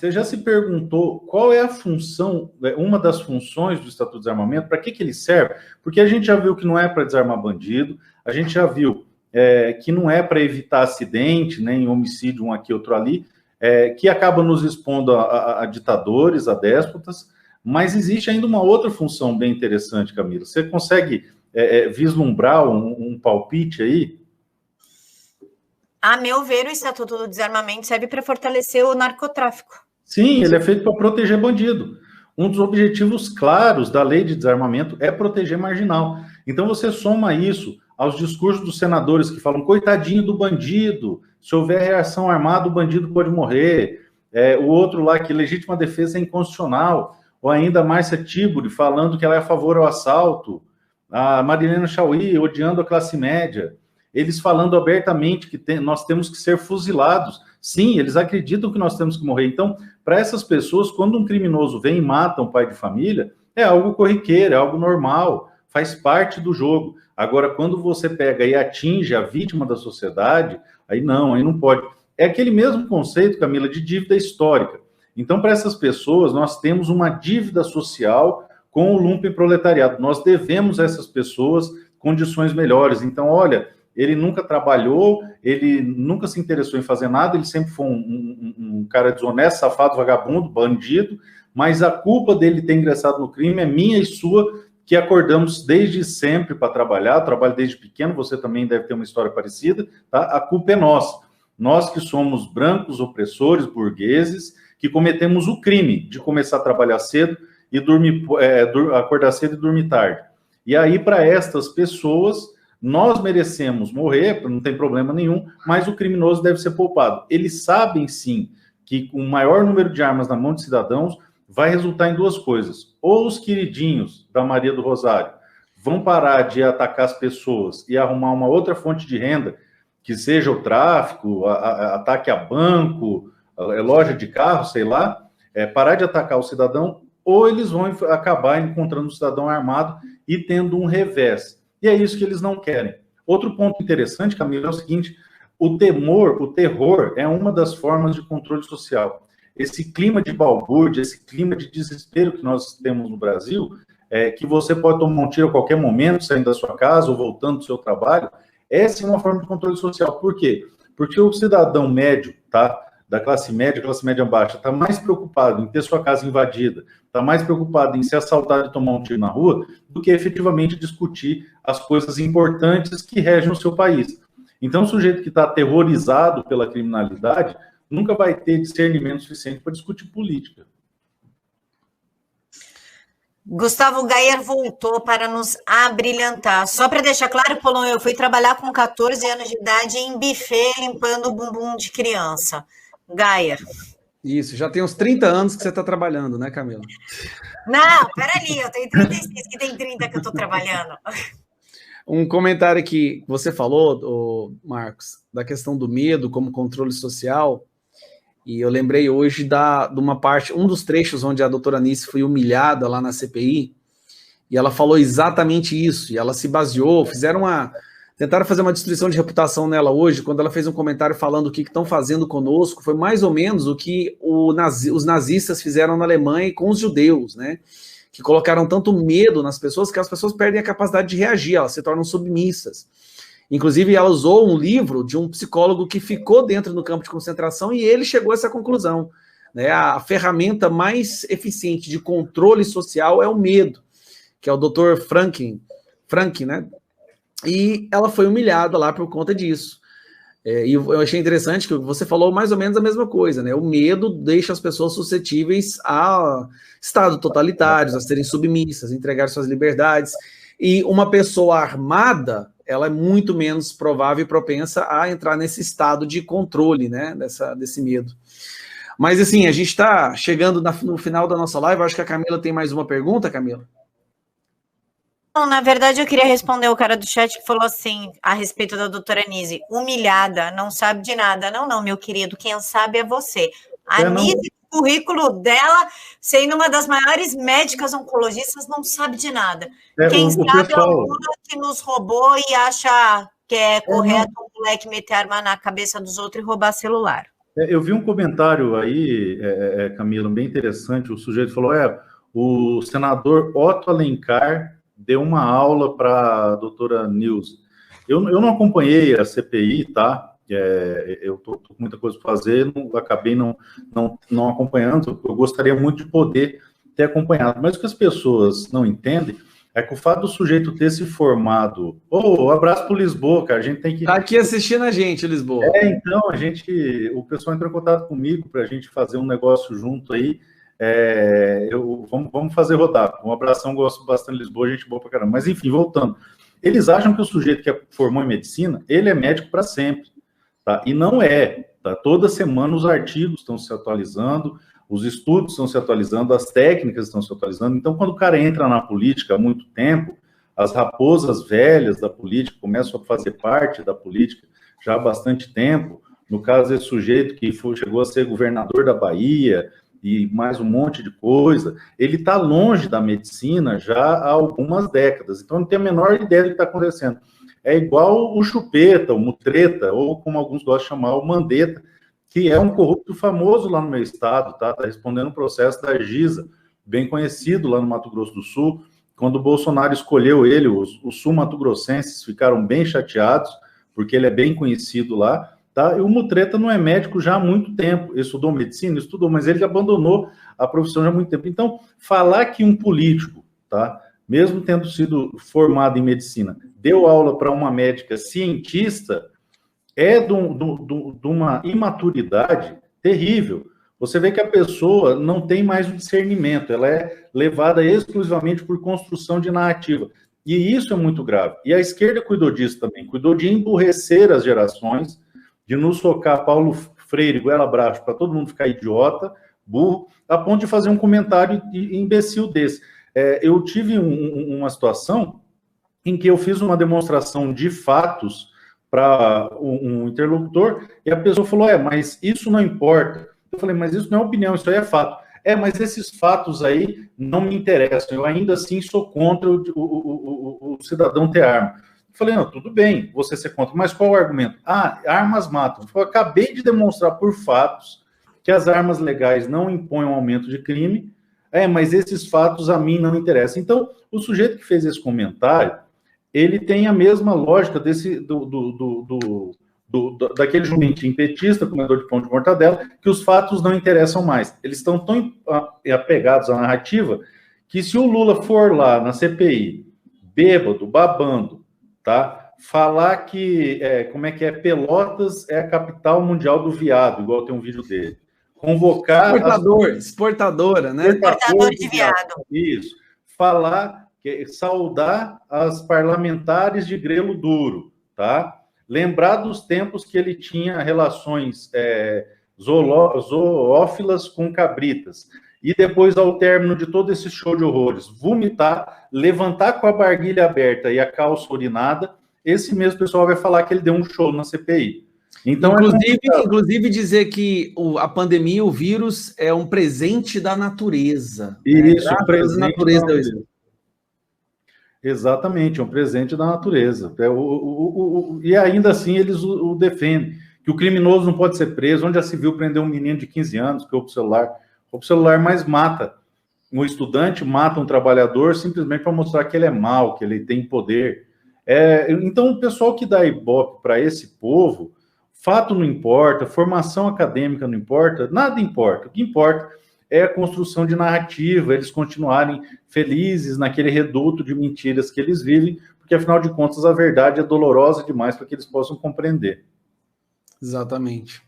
você já se perguntou qual é a função, uma das funções do Estatuto de Desarmamento, para que ele serve? Porque a gente já viu que não é para desarmar bandido, a gente já viu que não é para evitar acidente, nem homicídio, um aqui, outro ali, que acaba nos expondo a ditadores, a déspotas, mas existe ainda uma outra função bem interessante, Camila. Você consegue vislumbrar um palpite aí? A meu ver, o Estatuto do Desarmamento serve para fortalecer o narcotráfico. Sim, ele é feito para proteger bandido. Um dos objetivos claros da lei de desarmamento é proteger marginal. Então você soma isso aos discursos dos senadores que falam, coitadinho do bandido, se houver reação armada, o bandido pode morrer. O outro lá, que legítima defesa é inconstitucional. Ou ainda a Márcia Tiburi falando que ela é a favor ao assalto. A Marilena Chauí odiando a classe média. Eles falando abertamente que nós temos que ser fuzilados. Sim, eles acreditam que nós temos que morrer. Então, para essas pessoas, quando um criminoso vem e mata um pai de família, é algo corriqueiro, é algo normal, faz parte do jogo. Agora, quando você pega e atinge a vítima da sociedade, aí não pode. É aquele mesmo conceito, Camila, de dívida histórica. Então, para essas pessoas, nós temos uma dívida social com o lumpenproletariado. Nós devemos a essas pessoas condições melhores. Então, olha, ele nunca trabalhou, ele nunca se interessou em fazer nada, ele sempre foi um cara desonesto, safado, vagabundo, bandido, mas a culpa dele ter ingressado no crime é minha e sua, que acordamos desde sempre para trabalhar, eu trabalho desde pequeno, você também deve ter uma história parecida, tá? A culpa é nossa. Nós que somos brancos, opressores, burgueses, que cometemos o crime de começar a trabalhar cedo e acordar cedo e dormir tarde. E aí, para estas pessoas, nós merecemos morrer, não tem problema nenhum, mas o criminoso deve ser poupado. Eles sabem, sim, que com o maior número de armas na mão de cidadãos vai resultar em duas coisas. Ou os queridinhos da Maria do Rosário vão parar de atacar as pessoas e arrumar uma outra fonte de renda, que seja o tráfico, ataque a banco, loja de carro, sei lá, parar de atacar o cidadão, ou eles vão acabar encontrando o cidadão armado e tendo um revés. E é isso que eles não querem. Outro ponto interessante, Camila, é o seguinte: o terror é uma das formas de controle social. Esse clima de balbúrdia, esse clima de desespero que nós temos no Brasil, que você pode tomar um tiro a qualquer momento, saindo da sua casa ou voltando do seu trabalho, essa é uma forma de controle social. Por quê? Porque o cidadão médio, tá? Da classe média baixa, está mais preocupado em ter sua casa invadida, está mais preocupado em ser assaltado e tomar um tiro na rua, do que efetivamente discutir as coisas importantes que regem o seu país. Então, o sujeito que está aterrorizado pela criminalidade nunca vai ter discernimento suficiente para discutir política. Gustavo Gayer voltou para nos abrilhantar. Só para deixar claro, Polon, eu fui trabalhar com 14 anos de idade em buffet, limpando o bumbum de criança. Gayer. Isso, já tem uns 30 anos que você está trabalhando, né, Camila? Não, peraí, eu tenho 36, que tem 30 que eu estou trabalhando. Um comentário que você falou, Marcos, da questão do medo como controle social, e eu lembrei hoje de uma parte, um dos trechos onde a doutora Anice foi humilhada lá na CPI, e ela falou exatamente isso, e ela se baseou, tentaram fazer uma destruição de reputação nela hoje, quando ela fez um comentário falando o que estão fazendo conosco, foi mais ou menos o que os nazistas fizeram na Alemanha com os judeus, né? Que colocaram tanto medo nas pessoas que as pessoas perdem a capacidade de reagir, elas se tornam submissas. Inclusive, ela usou um livro de um psicólogo que ficou dentro do campo de concentração e ele chegou a essa conclusão, né? A ferramenta mais eficiente de controle social é o medo, que é o Dr. Frank, né? E ela foi humilhada lá por conta disso. E eu achei interessante que você falou mais ou menos a mesma coisa, né? O medo deixa as pessoas suscetíveis a estado totalitários, a serem submissas, a entregar suas liberdades. E uma pessoa armada, ela é muito menos provável e propensa a entrar nesse estado de controle, né? Desse medo. Mas, assim, a gente está chegando no final da nossa live. Eu acho que a Camila tem mais uma pergunta, Camila. Não, na verdade, eu queria responder o cara do chat que falou assim, a respeito da doutora Nise, humilhada, não sabe de nada. Não, meu querido, quem sabe é você. A Nise, o currículo dela, sendo uma das maiores médicas oncologistas, não sabe de nada. Quem sabe é o Lula que nos roubou e acha que é correto o moleque meter arma na cabeça dos outros e roubar celular. Eu vi um comentário aí, Camila, bem interessante. O sujeito falou: o senador Otto Alencar deu uma aula para a doutora Nilce. Eu não acompanhei a CPI, tá? Eu estou com muita coisa para fazer, acabei não acompanhando. Eu gostaria muito de poder ter acompanhado. Mas o que as pessoas não entendem é que o fato do sujeito ter se formado... abraço para o Lisboa, cara. A gente tem que... Tá aqui assistindo a gente, Lisboa. Então, o pessoal entrou em contato comigo para a gente fazer um negócio junto aí. Vamos fazer rodar. Um abração, gosto bastante de Lisboa, gente boa pra caramba. Mas, enfim, voltando. Eles acham que o sujeito que formou em medicina, ele é médico para sempre. Tá? E não é. Tá? Toda semana os artigos estão se atualizando, os estudos estão se atualizando, as técnicas estão se atualizando. Então, quando o cara entra na política há muito tempo, as raposas velhas da política começam a fazer parte da política já há bastante tempo. No caso desse sujeito que chegou a ser governador da Bahia e mais um monte de coisa, ele está longe da medicina já há algumas décadas. Então, não tem a menor ideia do que está acontecendo. É igual o Chupeta, o Mutreta, ou como alguns gostam de chamar, o Mandetta, que é um corrupto famoso lá no meu estado, tá? Está respondendo um processo da Gisa, bem conhecido lá no Mato Grosso do Sul. Quando o Bolsonaro escolheu ele, os sul-mato-grossenses ficaram bem chateados, porque ele é bem conhecido lá, tá? E o Mutreta não é médico já há muito tempo. Ele estudou medicina? Estudou, mas ele abandonou a profissão já há muito tempo. Então, falar que um político, tá? Mesmo tendo sido formado em medicina, deu aula para uma médica cientista, é de uma imaturidade terrível. Você vê que a pessoa não tem mais o discernimento, ela é levada exclusivamente por construção de narrativa. E isso é muito grave. E a esquerda cuidou disso também, cuidou de emburrecer as gerações, de nos socar Paulo Freire, goela abaixo, para todo mundo ficar idiota, burro, a ponto de fazer um comentário imbecil desse. Eu tive uma situação em que eu fiz uma demonstração de fatos para um interlocutor, e a pessoa falou, mas isso não importa. Eu falei, mas isso não é opinião, isso aí é fato. Mas esses fatos aí não me interessam, eu ainda assim sou contra o cidadão ter arma. Eu falei, não, tudo bem, você ser contra, mas qual o argumento? Armas matam. Eu acabei de demonstrar por fatos que as armas legais não impõem um aumento de crime, mas esses fatos a mim não interessam. Então, o sujeito que fez esse comentário, ele tem a mesma lógica daquele jumentinho petista, comedor de pão de mortadela, que os fatos não interessam mais. Eles estão tão apegados à narrativa que se o Lula for lá na CPI, bêbado, babando, tá? Falar que, Pelotas é a capital mundial do viado, igual tem um vídeo dele. Convocar... Exportadora, né? Exportador de viado. Isso. Saudar as parlamentares de grelo duro, tá? Lembrar dos tempos que ele tinha relações zoófilas com cabritas. E depois, ao término de todo esse show de horrores, vomitar, levantar com a barguilha aberta e a calça urinada, esse mesmo pessoal vai falar que ele deu um show na CPI. Então, inclusive dizer que a pandemia, o vírus, é um presente da natureza. Isso, um presente da natureza. Exatamente, é um presente da natureza. E ainda assim eles o defendem, que o criminoso não pode ser preso. Onde já se viu prender um menino de 15 anos que roubou o celular mais mata um estudante, mata um trabalhador simplesmente para mostrar que ele é mau, que ele tem poder. Então, o pessoal que dá ibope para esse povo, fato não importa, formação acadêmica não importa, nada importa. O que importa é a construção de narrativa, eles continuarem felizes naquele reduto de mentiras que eles vivem, porque, afinal de contas, a verdade é dolorosa demais para que eles possam compreender. Exatamente.